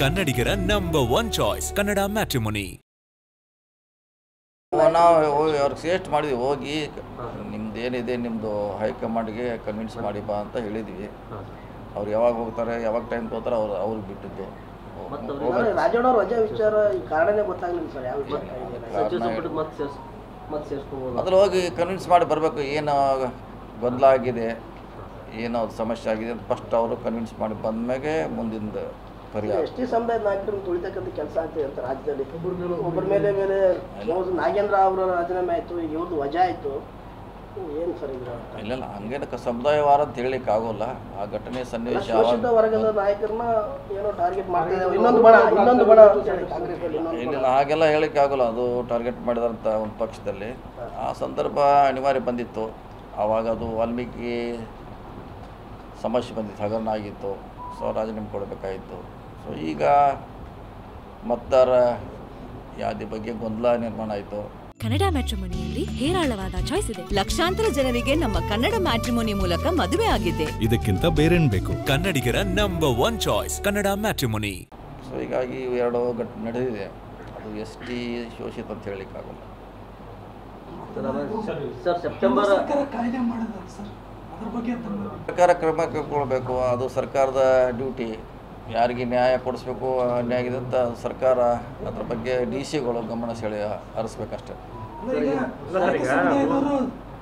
ಕನ್ನಡಿಗರ number 1 choice Kannada matrimony. ನಾವು ಅವ್ರಿಗೆ ಸಜೆಸ್ಟ್ ಮಾಡಿದ್ವಿ, ಹೋಗಿ ನಿಮ್ದು ಏನಿದೆ ನಿಮ್ಮದು ಹೈಕಮಾಂಡ್ಗೆ ಕನ್ವಿನ್ಸ್ ಮಾಡಿ ಬಾ ಅಂತ ಹೇಳಿದ್ವಿ. ಅವ್ರು ಯಾವಾಗ ಹೋಗ್ತಾರೆ, ಯಾವಾಗ ಟೈಮ್ ತೊಗೋತಾರೆ ಅವ್ರಿಗೆ ಬಿಟ್ಟಿದ್ದು. ಅದ್ರಲ್ಲಿ ಹೋಗಿ ಕನ್ವಿನ್ಸ್ ಮಾಡಿ ಬರಬೇಕು. ಏನು ಗೊಂದಲ ಆಗಿದೆ, ಏನೋ ಸಮಸ್ಯೆ ಆಗಿದೆ ಅಂತ ಫಸ್ಟ್ ಅವರು ಕನ್ವಿನ್ಸ್ ಮಾಡಿ ಬಂದ್ಮೇಲೆ ಮುಂದಿನ ಪರಿಹಾರ. ಎಸ್ ಟಿ ಸಮುದಾಯದ ನಾಯಕರನ್ನು ತುಳಿತಕ್ಕಂಥ ಕೆಲಸ ಆಗ್ತದೆ ಅಂತ ರಾಜ್ಯದಲ್ಲಿ. ಒಬ್ಬರ ಮೇಲೆ ನಾಗೇಂದ್ರ ಅವರ ರಾಜೀನಾಮೆ ಆಯಿತು, ಈಗ ಇವ್ರದ್ದು ವಜಾ ಆಯಿತು. ಏನು ಸರ್ ಇಲ್ಲ ಹಂಗೇನಕ್ಕೆ ಸಮುದಾಯವಾರ ಅಂತ ಹೇಳಲಿಕ್ಕೆ ಆಗೋಲ್ಲ. ಆ ಘಟನೆ ಸನ್ನಿವೇಶ ಶೋಷಿತ ವರ್ಗದ ನಾಯಕರನ್ನ ಏನೋ ಟಾರ್ಗೆಟ್ ಮಾಡ್ತಿದ್ದಾರೆ. ಇನ್ನೊಂದು ಬಣ ಇಲ್ಲ ಹಾಗೆಲ್ಲ ಹೇಳಲಿಕ್ಕೆ ಆಗೋಲ್ಲ. ಅದು ಟಾರ್ಗೆಟ್ ಮಾಡಿದಂಥ ಒಂದು ಪಕ್ಷದಲ್ಲಿ ಆ ಸಂದರ್ಭ ಅನಿವಾರ್ಯ ಬಂದಿತ್ತು. ಆವಾಗ ಅದು ವಾಲ್ಮೀಕಿ ಸಮಸ್ಯೆ ಬಂದಿತ್ತು, ಹಗರಣ ಆಗಿತ್ತು. ಸೊ ರಾಜೀನಾಮೆ ಕೊಡಬೇಕಾಗಿತ್ತು. ಸೊ ಈಗ ಮತದಾರ ಯಾದಿ ಬಗ್ಗೆ ಗೊಂದಲ ನಿರ್ಮಾಣ ಆಯಿತು. ಕನ್ನಡ ಮ್ಯಾಟ್ರಿಮೋನಿಯಲ್ಲಿ ಹೇರಾಳವಾದ ಚಾಯ್ಸ್ ಇದೆ. ಲಕ್ಷಾಂತರ ಜನರಿಗೆ ನಮ್ಮ ಕನ್ನಡ ಮ್ಯಾಟ್ರಿಮೋನಿ ಮೂಲಕ ಮದುವೆ ಆಗಿದೆ. ಇದಕ್ಕಿಂತ ಬೇರೇನ್ ಬೇಕು? ಕನ್ನಡಿಗರ number 1 choice Kannada matrimony. So ಹೀಗಾಗಿ ಎರಡು ಘಟನೆ ನಡೆದಿದೆ. ಅದು ಎಸ್ ಟಿ ಶೋಷಿತ ಅಂತ ಹೇಳಲಿಕ್ಕಾಗಲ್ಲ. ಸರ್ಕಾರ ಕ್ರಮ ಕೈಗೊಳ್ಳಬೇಕು. ಅದು ಸರ್ಕಾರದ ಡ್ಯೂಟಿ. ಯಾರಿಗೆ ನ್ಯಾಯ ಕೊಡಿಸ್ಬೇಕು, ಅನ್ಯಾಯ ಆಗಿದೆ ಅಂತ ಸರ್ಕಾರ ಅದ್ರ ಬಗ್ಗೆ ಡಿ ಸಿಗಳು ಗಮನ ಹರಿಸ್ಬೇಕಷ್ಟೆ.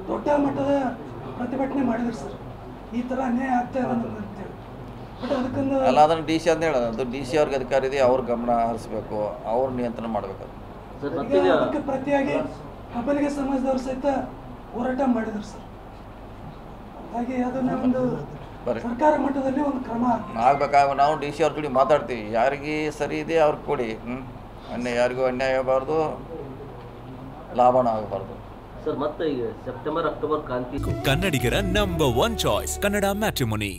ದೊಡ್ಡ ಮಟ್ಟದ ಪ್ರತಿಭಟನೆ ಮಾಡಿದ್ರು ಸರ್, ಈ ಥರ ಅನ್ಯಾಯ ಆಗ್ತಾ ಇದೆ ಅಂತೇಳಿ. ಅಲ್ಲ, ಅದನ್ನು ಡಿ ಸಿ ಅಂತ ಹೇಳೋದು. ಅದು ಡಿ ಸಿ ಅವ್ರಿಗೆ ಅಧಿಕಾರ ಇದೆ, ಅವ್ರ ಗಮನ ಹರಿಸ್ಬೇಕು, ಅವ್ರ ನಿಯಂತ್ರಣ ಮಾಡಬೇಕು. ಅದಕ್ಕೆ ಪ್ರತಿಯಾಗಿ ಕಬ್ಬಲಿಗೆ ಸಮಾಜದವರು ಸಹಿತ ಹೋರಾಟ ಮಾಡಿದ್ರು ಸರ್. ಹಾಗಾಗಿ ಅದನ್ನ ಒಂದು ಸರ್ಕಾರ ಮಟ್ಟದಲ್ಲಿ ಒಂದು ಕ್ರಮ ಆಗ್ಬೇಕಾಗ ನಾವು ಡಿ ಸಿ ಅವ್ರ ಜೊತೆ ಮಾತಾಡ್ತೀವಿ. ಯಾರಿಗೆ ಸರಿ ಇದೆ ಅವ್ರಿಗೆ ಕೊಡಿ. ಯಾರಿಗೂ ಅನ್ಯಾಯ ಆಗಬಾರ್ದು, ಲಾಭನೂ ಆಗಬಾರ್ದು ಸರ್. ಮತ್ತೆ ಈಗ ಸೆಪ್ಟೆಂಬರ್ ಅಕ್ಟೋಬರ್ ಕ್ರಾಂತಿ ಕನ್ನಡಿಗರ ನಂಬರ್ 1 ಚಾಯ್ಸ್ ಕನ್ನಡ ಮ್ಯಾಟ್ರಿಮೋನಿ.